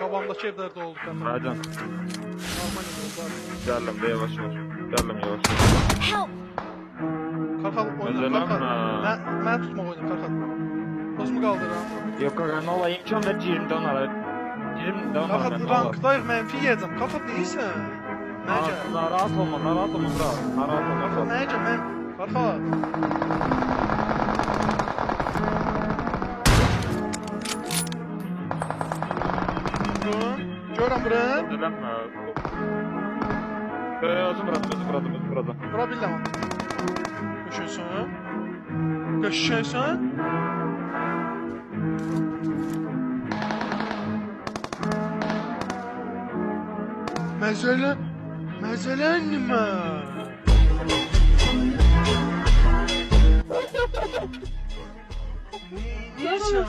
Babamdaki evlerde olduk kanka. Racan. Normal evlerde. Geldim de yavaş yavaş. Geldim yavaş. Help! Karkal oyna Özelem karkal. mi? Ben tutma oyna karkal. Tozumu kaldır ha. Yok kanka ne ola imkan ver 20'den ara. 20'den ara Karkal ne ola. rankdayıq menfi yiyeceğim. Karkal neysen? Mece. Narahat olma bro. Narahat olma. Karkal mece men. Karkal. Görəm buram. Özelem mi? Özüm buradım. Bura bilmem. Köşesin. Köşesin. Mesele nime? Neyse.